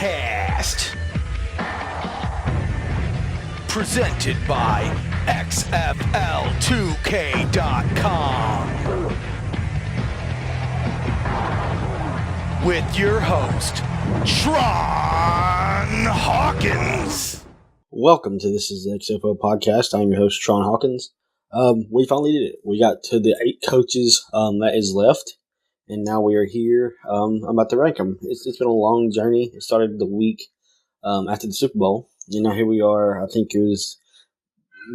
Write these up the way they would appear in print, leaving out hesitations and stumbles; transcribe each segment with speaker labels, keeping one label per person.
Speaker 1: Podcast. Presented by XFL2K.com. With your host, Tron Hawkins.
Speaker 2: Welcome to This is the XFL Podcast. I'm your host, Tron Hawkins. We finally did it. We got to the 8 coaches that is left, and now we are here. I'm about to rank them. It's been a long journey. It started the week after the Super Bowl, and now here we are. I think it was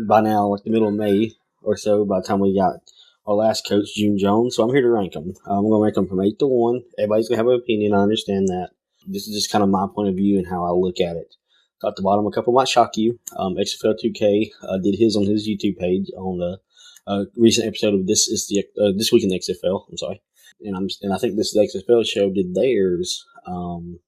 Speaker 2: by now like the middle of May or so by the time we got our last coach, June Jones. So I'm here to rank them. I'm going to rank them from 8 to 1. Everybody's going to have an opinion. I understand that. This is just kind of my point of view and how I look at it. At the bottom, a couple might shock you. XFL 2K did his on his YouTube page on the recent episode of This Week in the XFL. I'm sorry, and I think This is the XFL show did theirs on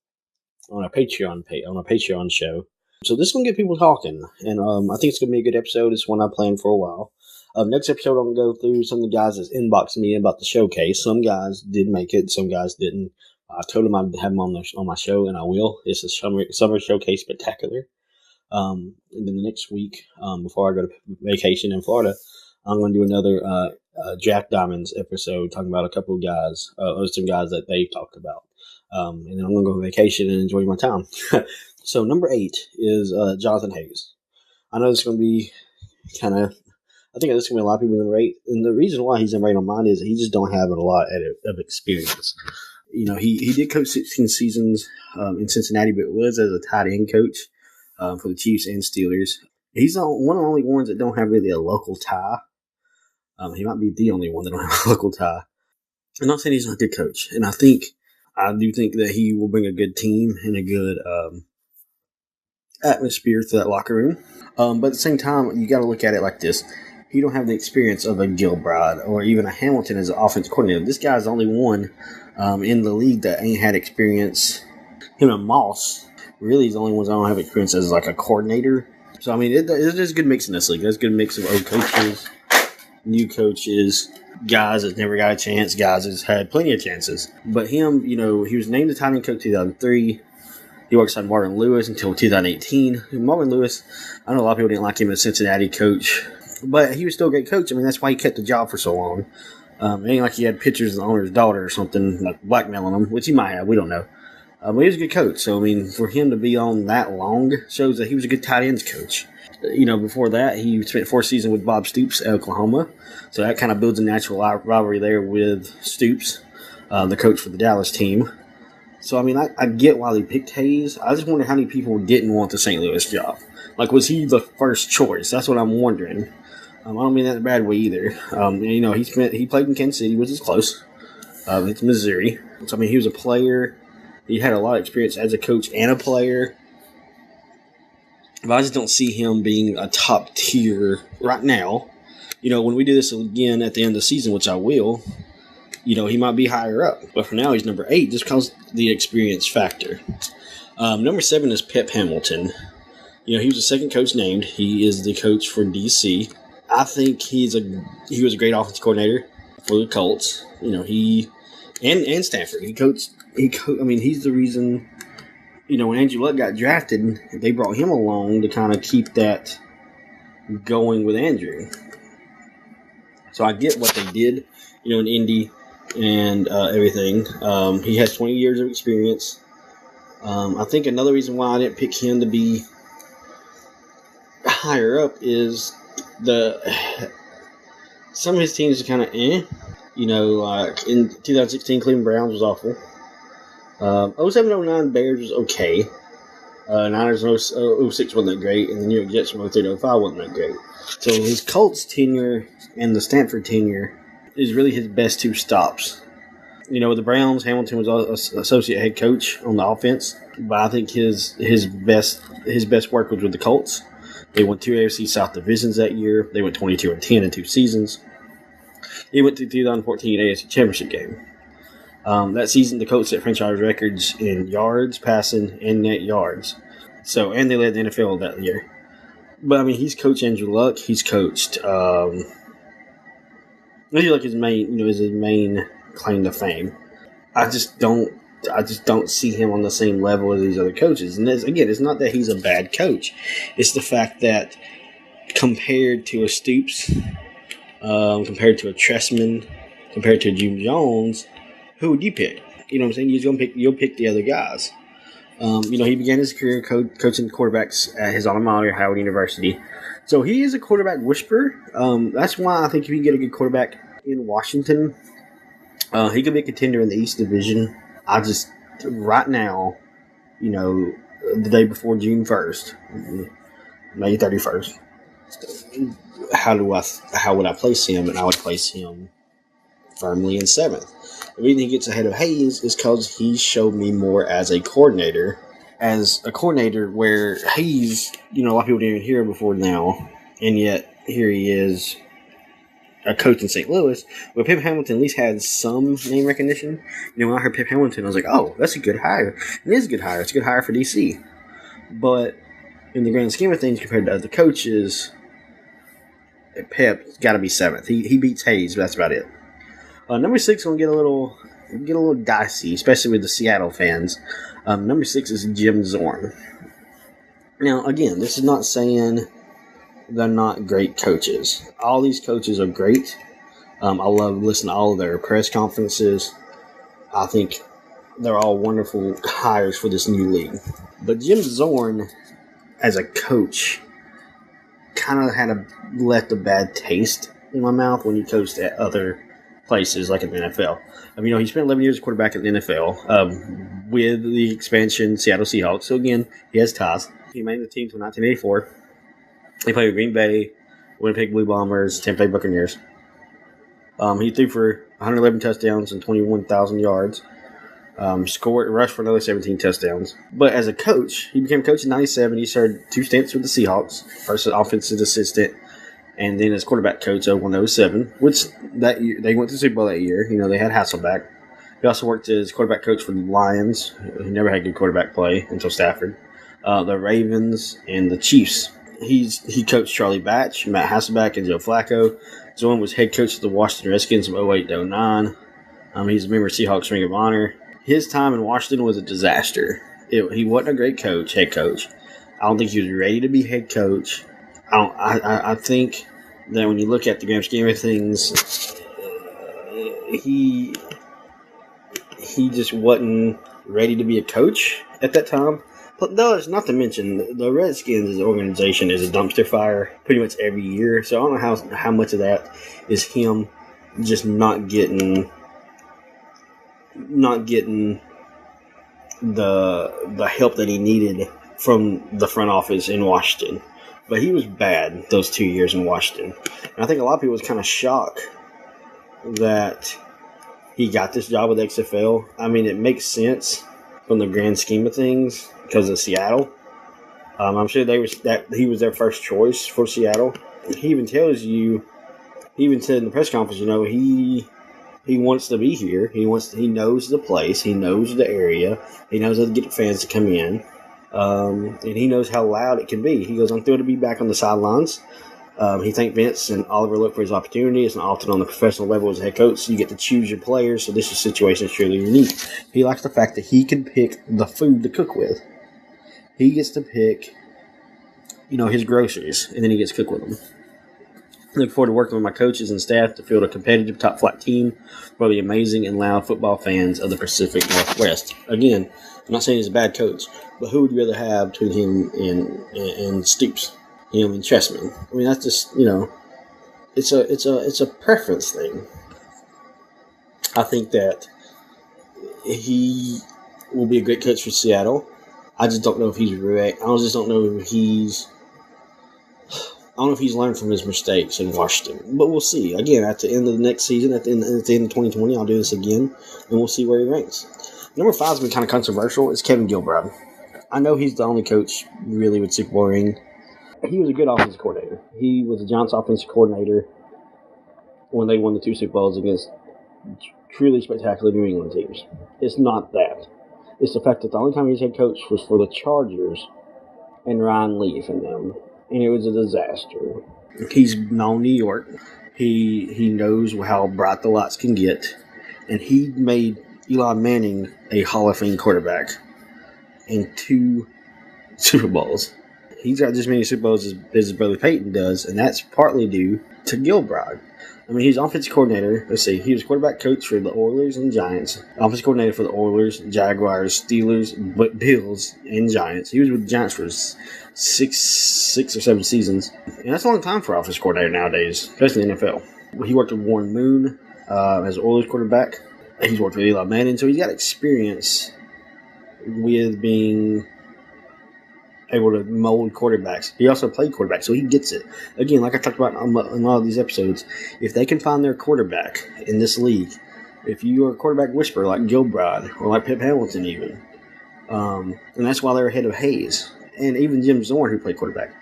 Speaker 2: a Patreon show. So this is gonna get people talking, and I think it's gonna be a good episode. It's one I planned for a while. Next episode, I'm gonna go through some of the guys that's inboxed me about the showcase. Some guys did make it, some guys didn't. I told him I'd have him on my show, and I will. It's a summer showcase spectacular. And then the next week, before I go to vacation in Florida, I'm going to do another Jack Diamonds episode talking about a couple of guys, some guys that they've talked about. And then I'm going to go on vacation and enjoy my time. So number 8 is Jonathan Hayes. I know it's going to be I think there's going to be a lot of people in the rate. And the reason why he's in rate on mine is he just don't have a lot of experience. You know, he did coach 16 seasons in Cincinnati, but was as a tight end coach for the Chiefs and Steelers. He's one of the only ones that don't have really a local tie. He might be the only one that don't have a local tie. I'm not saying he's not a good coach, and I do think that he will bring a good team and a good atmosphere to that locker room. But at the same time, you got to look at it like this. He don't have the experience of a Gilbride or even a Hamilton as an offense coordinator. This guy's the only one in the league that ain't had experience. Him and Moss really is the only ones that don't have experience as like a coordinator. So I mean, there's a good mix in this league. There's a good mix of old coaches, new coaches, guys that never got a chance, guys that's had plenty of chances. But him, you know, he was named the tight end coach in 2003. He worked on Marvin Lewis until 2018. Marvin Lewis, I know a lot of people didn't like him as Cincinnati coach, but he was still a great coach. I mean, that's why he kept the job for so long. It ain't like he had pictures of the owner's daughter or something, like blackmailing him, which he might have. We don't know. But he was a good coach. So, I mean, for him to be on that long shows that he was a good tight ends coach. You know, before that, he spent 4 seasons with Bob Stoops at Oklahoma. So that kind of builds a natural rivalry there with Stoops, the coach for the Dallas team. So, I mean, I get why they picked Hayes. I just wonder how many people didn't want the St. Louis job. Like, was he the first choice? That's what I'm wondering. I don't mean that in a bad way either. You know, he played in Kansas City, which is close. It's Missouri. So, I mean, he was a player. He had a lot of experience as a coach and a player. But I just don't see him being a top tier right now. You know, when we do this again at the end of the season, which I will, you know, he might be higher up. But for now, he's number 8 just because the experience factor. Number 7 is Pep Hamilton. You know, he was the second coach named. He is the coach for D.C. I think he was a great offensive coordinator for the Colts. You know, and Stanford. I mean, he's the reason, you know, when Andrew Luck got drafted, they brought him along to kind of keep that going with Andrew. So I get what they did, you know, in Indy and everything. He has 20 years of experience. I think another reason why I didn't pick him to be higher up is some of his teams are kind of You know, like in 2016, Cleveland Browns was awful. 07-09 Bears was okay. Niners in 06 wasn't that great, and the New York Jets from 03-05 wasn't that great. So his Colts tenure and the Stanford tenure is really his best 2 stops. You know, with the Browns, Hamilton was associate head coach on the offense, but I think his best work was with the Colts. They won 2 AFC South divisions that year. They went 22-10 in 2 seasons. He went to the 2014 AFC Championship game. That season, the Colts set franchise records in yards, passing, and net yards. So, and they led the NFL that year. But I mean, he's coached Andrew Luck. He's coached. Andrew Luck is his main claim to fame. I just don't just don't see him on the same level as these other coaches. And again, it's not that he's a bad coach. It's the fact that compared to a Stoops, compared to a Tressman, compared to Jim Jones, who would you pick? You know what I'm saying? You'll pick the other guys. He began his career coaching quarterbacks at his alma mater, Howard University. So he is a quarterback whisperer. That's why I think if you get a good quarterback in Washington, he could be a contender in the East Division. Right now, the day before June 1st, May 31st, how would I place him? And I would place him firmly in 7th. The reason he gets ahead of Hayes is because he showed me more as a coordinator. Where Hayes, a lot of people didn't even hear him before now, and yet here he is, a coach in St. Louis, where Pip Hamilton at least had some name recognition. When I heard Pip Hamilton, I was like, oh, that's a good hire. It is a good hire. It's a good hire for DC. But in the grand scheme of things, compared to other coaches, Pip's got to be 7th. He beats Hayes, but that's about it. Number 6 will get a little dicey, especially with the Seattle fans. Number 6 is Jim Zorn. Now, again, this is not saying they're not great coaches. All these coaches are great. I love listening to all of their press conferences. I think they're all wonderful hires for this new league. But Jim Zorn, as a coach, kind of left a bad taste in my mouth when he coached at other places like in the NFL. He spent 11 years as quarterback in the NFL with the expansion Seattle Seahawks. So again, he has ties. He made the team until 1984. He played with Green Bay, Winnipeg Blue Bombers, Tampa Bay Buccaneers. He threw for 111 touchdowns and 21,000 yards. Rushed for another 17 touchdowns. But as a coach, he became coach in 97. He started 2 stints with the Seahawks. First as offensive assistant, and then as quarterback coach 01-07, which that year they went to the Super Bowl that year. They had Hasselbeck. He also worked as quarterback coach for the Lions, who never had good quarterback play until Stafford. The Ravens and the Chiefs. He coached Charlie Batch, Matt Hasselbeck, and Joe Flacco. Zorn was head coach of the Washington Redskins from 08-09. He's a member of Seahawks Ring of Honor. His time in Washington was a disaster. He wasn't a great head coach. I don't think he was ready to be head coach. I think that when you look at the grand scheme of things, he just wasn't ready to be a coach at that time. But there's not to mention the Redskins as an organization is a dumpster fire pretty much every year. So I don't know how much of that is him just not getting the help that he needed from the front office in Washington. But he was bad those 2 years in Washington. And I think a lot of people was kind of shocked that he got this job with XFL. It makes sense from the grand scheme of things because of Seattle. I'm sure he was their first choice for Seattle. He even tells you, he even said in the press conference, he wants to be here. He knows the place. He knows the area. He knows how to get fans to come in. And he knows how loud it can be. He goes, I'm thrilled to be back on the sidelines. He thanked Vince and Oliver looked for his opportunity. It's not often on the professional level as a head coach. So you get to choose your players. So this situation is truly unique. He likes the fact that he can pick the food to cook with. He gets to pick, his groceries, and then he gets to cook with them. I look forward to working with my coaches and staff to field a competitive top-flight team for the amazing and loud football fans of the Pacific Northwest. Again, I'm not saying he's a bad coach, but who would you rather have between him and Stoops, him and Tressman? That's just, it's a preference thing. I think that he will be a great coach for Seattle. I just don't know if he's right. I just don't know if he's learned from his mistakes in Washington. But we'll see. Again, at the end of the next season, at the end of 2020, I'll do this again, and we'll see where he ranks. Number 5 has been kind of controversial. It's Kevin Gilbride. I know he's the only coach really with Super Bowl ring. He was a good offensive coordinator. He was the Giants' offensive coordinator when they won the 2 Super Bowls against truly spectacular New England teams. It's not that. It's the fact that the only time he was head coach was for the Chargers and Ryan Leaf and them. And it was a disaster. He's known New York. He knows how bright the lights can get. And he made Eli Manning a Hall of Fame quarterback and 2 Super Bowls. He's got just as many Super Bowls as his brother Peyton does, and that's partly due to Gilbride. I mean, he's offensive coordinator. Let's see. He was quarterback coach for the Oilers and Giants. Offensive coordinator for the Oilers, Jaguars, Steelers, Bills, and Giants. He was with the Giants for six or 7 seasons. And that's a long time for offensive coordinator nowadays, especially in the NFL. He worked with Warren Moon as Oilers quarterback. He's worked with Eli Manning, so he's got experience with being able to mold quarterbacks. He also played quarterback, so he gets it. Again, like I talked about in a lot of these episodes, if they can find their quarterback in this league, if you are a quarterback whisperer like Gilbride or like Pep Hamilton even, and that's why they're ahead of Hayes and even Jim Zorn who played quarterback.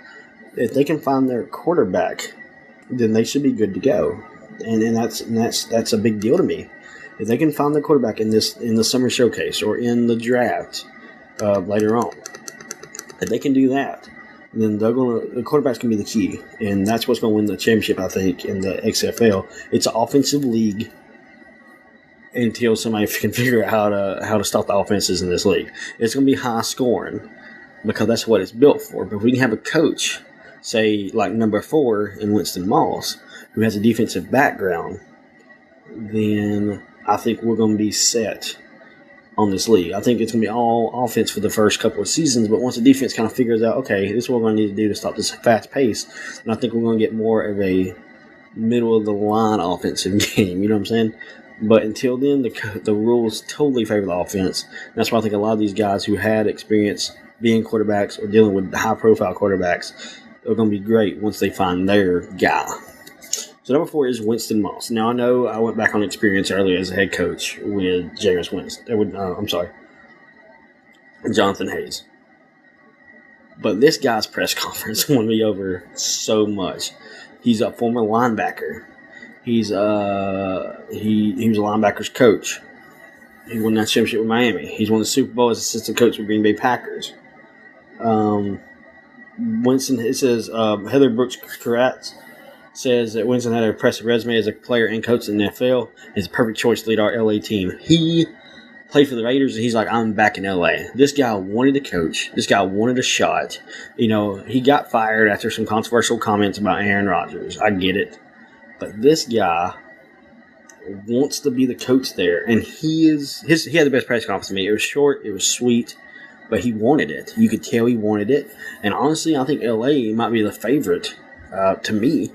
Speaker 2: If they can find their quarterback, then they should be good to go, and that's a big deal to me. If they can find their quarterback in the summer showcase or in the draft later on. If they can do that, then the quarterbacks can be the key, and that's what's going to win the championship. I think in the XFL, it's an offensive league until somebody can figure out how to stop the offenses in this league. It's going to be high scoring because that's what it's built for. But if we can have a coach, say like number 4 in Winston Moss, who has a defensive background, then I think we're going to be set on this league. I think it's going to be all offense for the first couple of seasons, but once the defense kind of figures out, okay, this is what we're going to need to do to stop this fast pace, and I think we're going to get more of a middle-of-the-line offensive game, you know what I'm saying? But until then, the rules totally favor the offense. And that's why I think a lot of these guys who had experience being quarterbacks or dealing with high-profile quarterbacks are going to be great once they find their guy. So number 4 is Winston Moss. Now I know I went back on experience earlier as a head coach with Jameis Winston. Jonathan Hayes. But this guy's press conference won me over so much. He's a former linebacker. He was a linebackers coach. He won that championship with Miami. He's won the Super Bowl as assistant coach with Green Bay Packers. Winston, it says Heather Brooks Karatz says that Winston had an impressive resume as a player and coach in the NFL. He's a perfect choice to lead our LA team. He played for the Raiders, and he's like, I'm back in LA. This guy wanted to coach. This guy wanted a shot. You know, he got fired after some controversial comments about Aaron Rodgers. I get it. But this guy wants to be the coach there, and he had the best press conference to me. It was short, it was sweet, but he wanted it. You could tell he wanted it. And honestly, I think LA might be the favorite to me.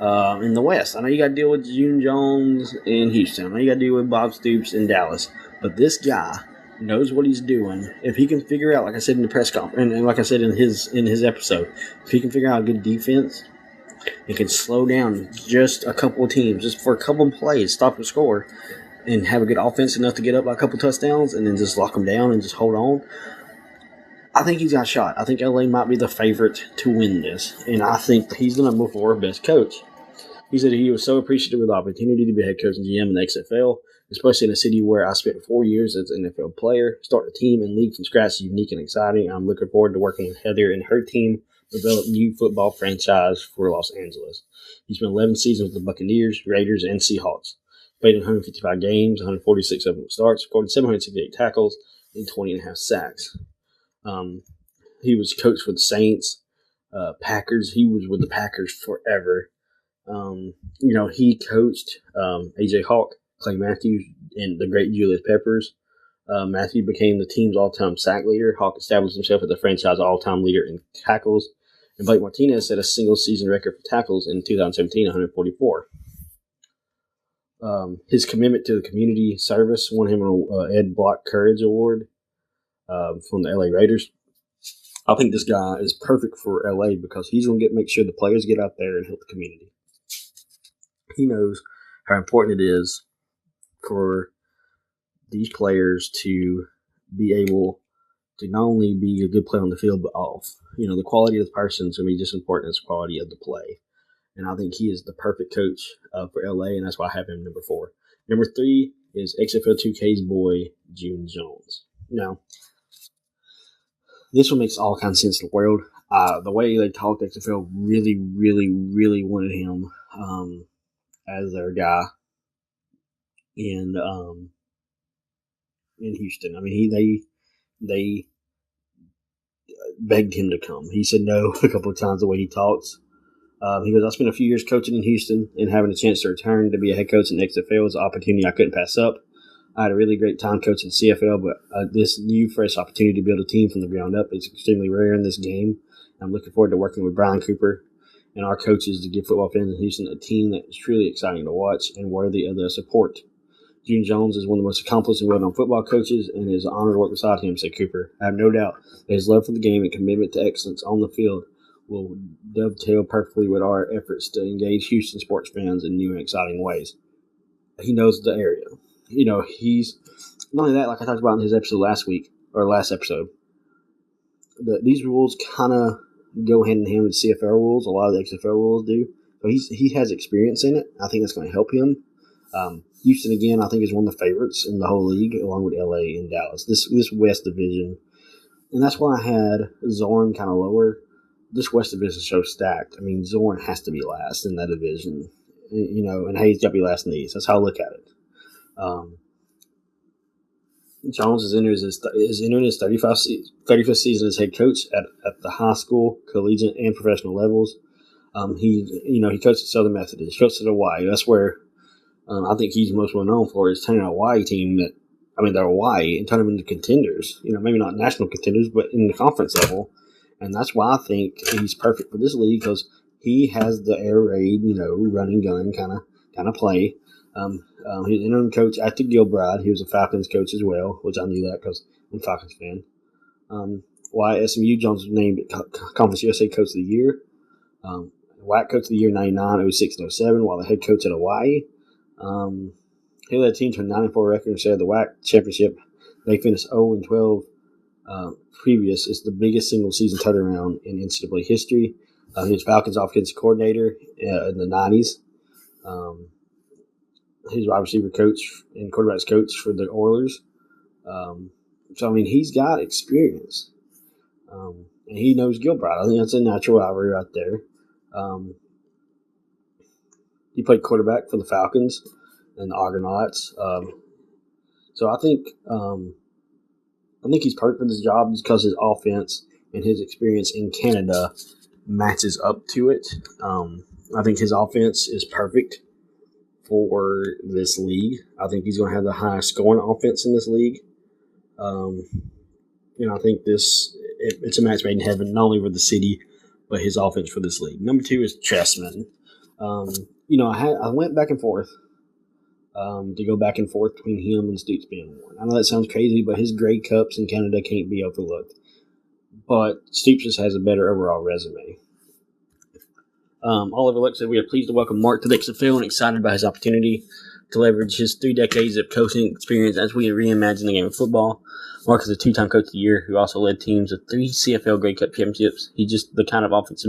Speaker 2: In the West. I know you got to deal with June Jones in Houston. I know you got to deal with Bob Stoops in Dallas. But this guy knows what he's doing. If he can figure out, like I said in the press conference, and like I said in his episode, if he can figure out a good defense and can slow down just a couple of teams, just for a couple of plays, stop the score, and have a good offense enough to get up by a couple of touchdowns, and then just lock them down and just hold on, I think he's got a shot. I think LA might be the favorite to win this, and I think he's the number 4 best coach. He said he was so appreciative of the opportunity to be head coach and GM in the XFL, especially in a city where I spent 4 years as an NFL player. Starting a team and league from scratch is unique and exciting. I'm looking forward to working with Heather and her team to develop a new football franchise for Los Angeles. He spent 11 seasons with the Buccaneers, Raiders, and Seahawks. Played in 155 games, 146 of them starts, recorded 768 tackles, and 20.5 sacks. He was coach for the Saints, Packers. He was with the Packers forever. He coached A.J. Hawk, Clay Matthews, and the great Julius Peppers. Matthew became the team's all-time sack leader. Hawk established himself as the franchise all-time leader in tackles. And Blake Martinez set a single-season record for tackles in 2017, 144. His commitment to the community service won him an Ed Block Courage Award from the LA Raiders. I think this guy is perfect for LA because he's going to make sure the players get out there and help the community. He knows how important it is for these players to be able to not only be a good player on the field, but off. The quality of the person is going to be just as important as the quality of the play. And I think he is the perfect coach for LA, and that's why I have him number 4. Number 3 is XFL 2K's boy, June Jones. Now, this one makes all kinds of sense in the world. The way they talked, XFL really, really, really wanted him as their guy. And in Houston. I mean, they begged him to come. He said no a couple of times the way he talks. He goes, I spent a few years coaching in Houston, and having a chance to return to be a head coach in the XFL was an opportunity I couldn't pass up. I had a really great time coaching CFL, but this new, fresh opportunity to build a team from the ground up is extremely rare in this game. I'm looking forward to working with Brian Cooper and our coaches to give football fans in Houston a team that is truly exciting to watch and worthy of their support. June Jones is one of the most accomplished and well-known football coaches, and it is an honor to work beside him, said Cooper. I have no doubt that his love for the game and commitment to excellence on the field will dovetail perfectly with our efforts to engage Houston sports fans in new and exciting ways. He knows the area. He's not only that, like I talked about in his episode last episode, these rules kind of go hand in hand with CFL rules. A lot of the XFL rules do. So he has experience in it. I think that's going to help him. Houston, again, I think is one of the favorites in the whole league, along with LA and Dallas. This West Division, and that's why I had Zorn kind of lower. This West Division is so stacked. I mean, Zorn has to be last in that division, and Hayes got to be last in the East. That's how I look at it. Jones is entering his 35th season as head coach at the high school, collegiate, and professional levels. He coached at Southern Methodist. He coached at Hawaii. That's where I think he's most well known for is turning a Hawaii team they're Hawaii and turn them into contenders. Maybe not national contenders, but in the conference level. And that's why I think he's perfect for this league because he has the air raid, running gun kind of play. He's an interim coach at the Gilbride. He was a Falcons coach as well, which I knew that because I'm a Falcons fan. Why SMU Jones was named Conference USA Coach of the Year. WAC Coach of the Year 99, 06, and 07, while the head coach at Hawaii. He led a team to a 9-4 record and shared the WAC championship. They finished 0-12 previous. It's the biggest single season turnaround in NCAA history. He was Falcons offensive coordinator in the 90s. He's wide receiver coach and quarterbacks coach for the Oilers. He's got experience. And he knows Gilbride. I think that's a natural rivalry right there. He played quarterback for the Falcons and the Argonauts. I think he's perfect for this job because his offense and his experience in Canada matches up to it. I think his offense is perfect for this league. I think he's going to have the highest scoring offense in this league. I think it's a match made in heaven, not only for the city, but his offense for this league. Number 2 is Chessman. I went back and forth to go back and forth between him and Stoops being one. I know that sounds crazy, but his Grey Cups in Canada can't be overlooked. But Stoops just has a better overall resume. Oliver Luck said, we are pleased to welcome Mark to the XFL and excited about his opportunity to leverage his 3 decades of coaching experience as we reimagine the game of football. Mark is a 2-time coach of the year who also led teams to 3 CFL Grey Cup championships. He's just the kind of offensive